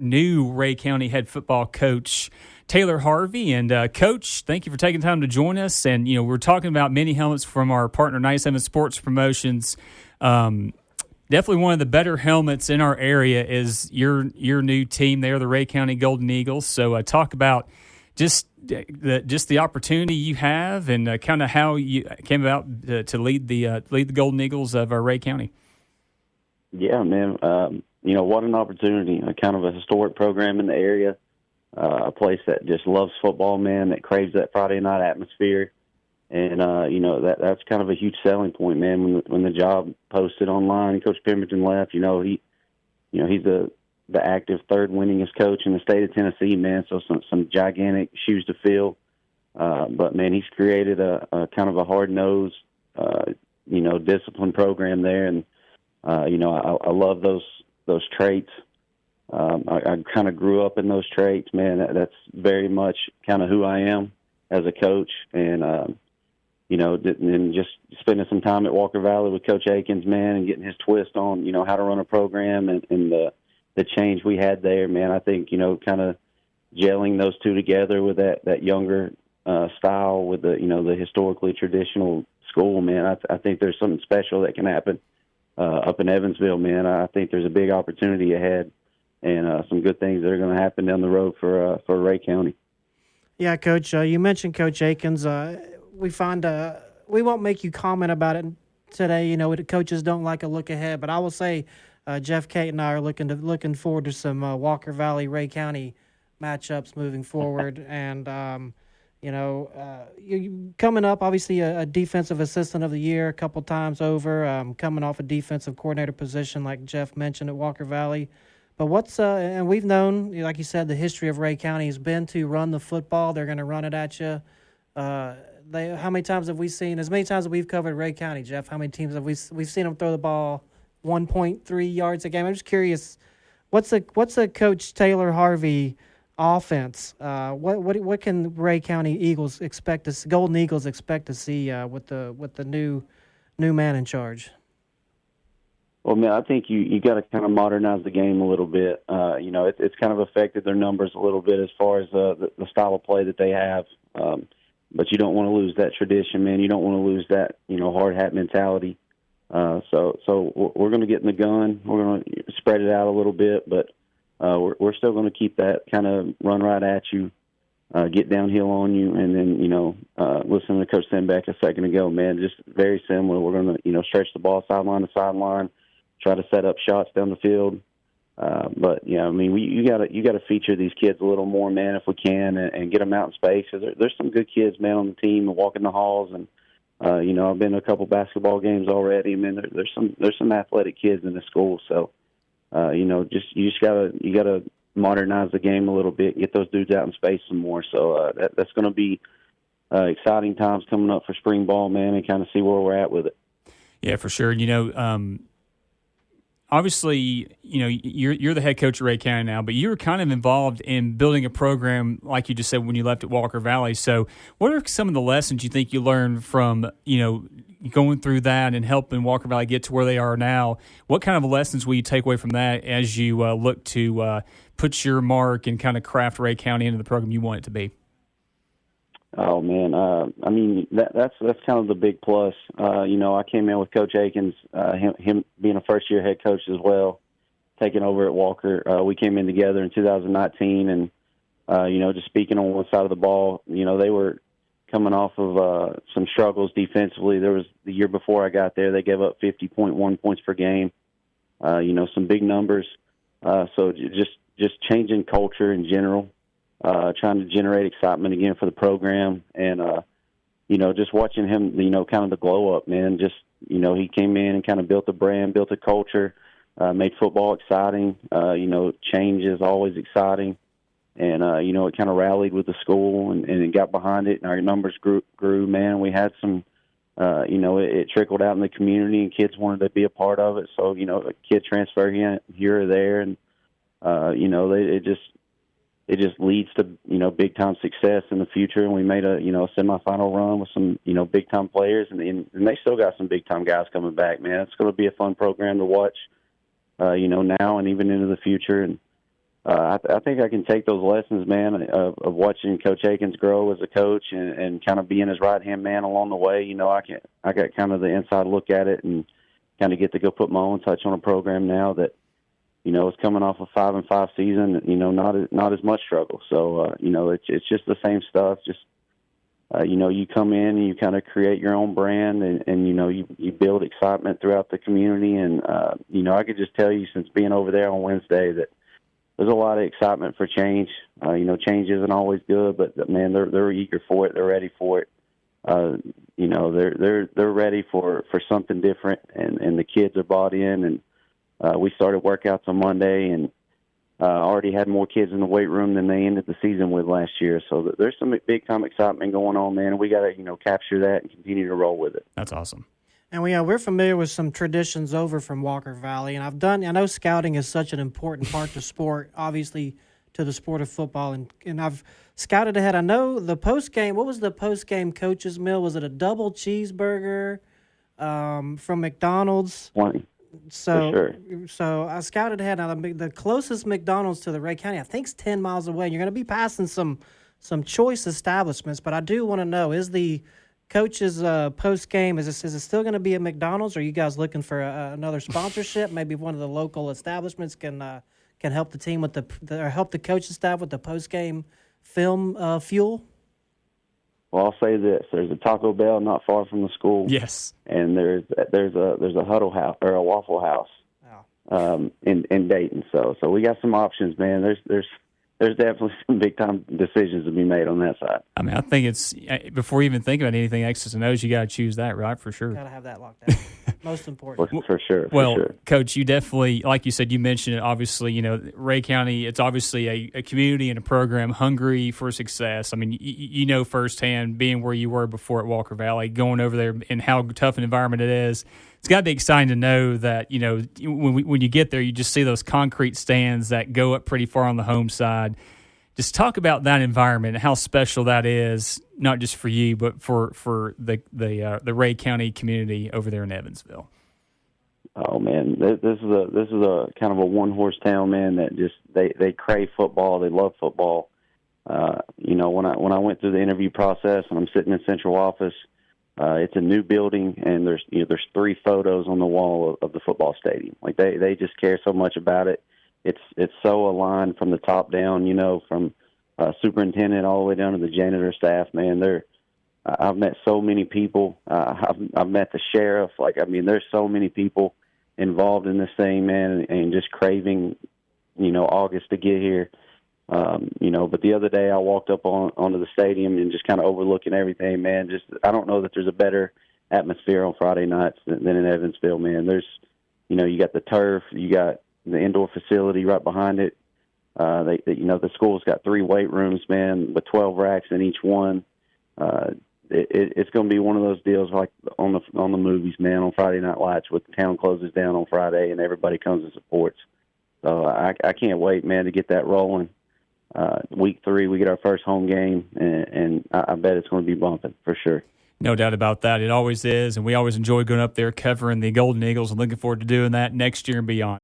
new Rhea County head football coach, Taylor Harvey. And Coach, thank you for taking time to join us. And, we're talking about mini helmets from our partner 97 Sports Promotions. Definitely one of the better helmets in our area is your new team there, the Rhea County Golden Eagles. So talk about just the opportunity you have and kind of how you came about to lead the Golden Eagles of Rhea County. Yeah, man. What an opportunity. Kind of a historic program in the area, a place that just loves football, man, that craves that Friday night atmosphere. And, that's kind of a huge selling point, man. When the job posted online, Coach Pemberton left, he's the active third winningest coach in the state of Tennessee, man. So some gigantic shoes to fill. But man, he's created a kind of a hard-nosed, disciplined program there. And, I love those traits. I kind of grew up in those traits, man. That's very much kind of who I am as a coach. And, and just spending some time at Walker Valley with Coach Akins, man, and getting his twist on, how to run a program and the change we had there, man. I think, kind of gelling those two together with that younger style with the historically traditional school, man. I think there's something special that can happen up in Evansville, man. I think there's a big opportunity ahead and some good things that are going to happen down the road for Rhea County. Yeah, Coach, you mentioned Coach Akins. We won't make you comment about it today. The coaches don't like a look ahead, but I will say Jeff Kate and I are looking forward to some Walker Valley Rhea County matchups moving forward. And you coming up, obviously a defensive assistant of the year a couple times over, coming off a defensive coordinator position like Jeff mentioned at Walker Valley. But and we've known, like you said, the history of Rhea County has been to run the football. They're going to run it at you. How many times have we seen, as many times as we've covered Rhea County, Jeff, how many teams have we've seen them throw the ball 1.3 yards a game? I'm just curious, what's a Coach Taylor Harvey offense? What can Rhea County Eagles expect to Golden Eagles expect to see with the new man in charge? Well, man, I think you got to kind of modernize the game a little bit. It's kind of affected their numbers a little bit as far as the style of play that they have. But you don't want to lose that tradition, man. You don't want to lose that, hard hat mentality. So we're going to get in the gun. We're going to spread it out a little bit, but we're still going to keep that kind of run right at you, get downhill on you, and then, listen to Coach Senbeck a second ago, man, just very similar. We're going to, stretch the ball sideline to sideline, try to set up shots down the field. But yeah, I mean, you gotta feature these kids a little more, man, if we can, and get them out in space. There's some good kids, man, on the team and walking the halls, and I've been to a couple basketball games already. Man, there's some athletic kids in the school, so you just gotta modernize the game a little bit, get those dudes out in space some more. So that's going to be exciting times coming up for spring ball, man, and kind of see where we're at with it. Yeah, for sure. Obviously, you're the head coach of Rhea County now, but you were kind of involved in building a program, like you just said, when you left at Walker Valley. So what are some of the lessons you think you learned from, going through that and helping Walker Valley get to where they are now? What kind of lessons will you take away from that as you look to put your mark and kind of craft Rhea County into the program you want it to be? Oh man, I mean that's kind of the big plus. I came in with Coach Akins, him being a first year head coach as well, taking over at Walker. We came in together in 2019, and just speaking on one side of the ball, they were coming off of some struggles defensively. There was the year before I got there, they gave up 50.1 points per game. Some big numbers. So just changing culture in general. Trying to generate excitement again for the program, and just watching him, kind of the glow up, man. Just he came in and kind of built a brand, built a culture, made football exciting. Change is always exciting, and it kind of rallied with the school and it got behind it, and our numbers grew. Man, we had some, it trickled out in the community, and kids wanted to be a part of it. So a kid transfer here or there, and it just leads to, big time success in the future. And we made a semifinal run with some, big time players, and they still got some big time guys coming back, man. It's going to be a fun program to watch, now and even into the future. And, I think I can take those lessons, man, of watching Coach Akins grow as a coach and kind of being his right-hand man along the way. You know, I got kind of the inside look at it and kind of get to go put my own touch on a program now that, you know, it's coming off a 5-5 season, you know, not as much struggle. So, you know, it's just the same stuff. Just, you know, you come in and you kind of create your own brand and you know, you build excitement throughout the community. And, you know, I could just tell you since being over there on Wednesday that there's a lot of excitement for change. You know, change isn't always good, but man, they're eager for it. They're ready for it. You know, they're ready for something different, and the kids are bought in. And we started workouts on Monday, and already had more kids in the weight room than they ended the season with last year. So there's some big time excitement going on, man. We got to, you know, capture that and continue to roll with it. That's awesome. And we're familiar with some traditions over from Walker Valley, and I know scouting is such an important part to sport, obviously to the sport of football, and I've scouted ahead. I know the post-game, what was the post-game coach's meal? Was it a double cheeseburger from McDonald's? 20. So, for sure. So I scouted ahead. Now, the closest McDonald's to the Rhea County, I think, is 10 miles away. You're going to be passing some choice establishments, but I do want to know, is the coach's post-game, is it still going to be at McDonald's, or are you guys looking for another sponsorship? Maybe one of the local establishments can help the team with or help the coaching staff with the post-game film fuel? Well, I'll say this: there's a Taco Bell not far from the school. Yes, and there's a Huddle House or a Waffle House in Dayton. So we got some options, man. There's definitely some big time decisions to be made on that side. I mean, I think it's before you even think about anything X's and O's, you got to choose that, right? For sure. Got to have that locked down. Most important. For sure. Well, sure. Coach, you definitely, like you said, you mentioned it. Obviously, you know, Rhea County, it's obviously a community and a program hungry for success. I mean, you know firsthand, being where you were before at Walker Valley, going over there and how tough an environment it is. It's got to be exciting to know that, you know, when you get there, you just see those concrete stands that go up pretty far on the home side. Just talk about that environment and how special that is, not just for you, but for the Rhea County community over there in Evansville. Oh man, this is a kind of a one horse town, man. That just they crave football. They love football. You know, when I went through the interview process and I'm sitting in central office, it's a new building and there's 3 photos on the wall of the football stadium. Like they just care so much about it. It's so aligned from the top down, you know, from superintendent all the way down to the janitor staff. Man, I've met so many people. I've met the sheriff. Like, I mean, there's so many people involved in this thing, man, and just craving, you know, August to get here. You know, but the other day I walked up onto the stadium and just kind of overlooking everything, man. Just I don't know that there's a better atmosphere on Friday nights than in Evansville, man. There's, you know, you got the turf, you got the indoor facility right behind it. You know, the school's got 3 weight rooms, man, with 12 racks in each one. It's going to be one of those deals like on the movies, man, on Friday Night Lights, with the town closes down on Friday and everybody comes and supports. So I can't wait, man, to get that rolling. Week 3, we get our first home game, and I bet it's going to be bumping for sure. No doubt about that. It always is, and we always enjoy going up there covering the Golden Eagles and looking forward to doing that next year and beyond.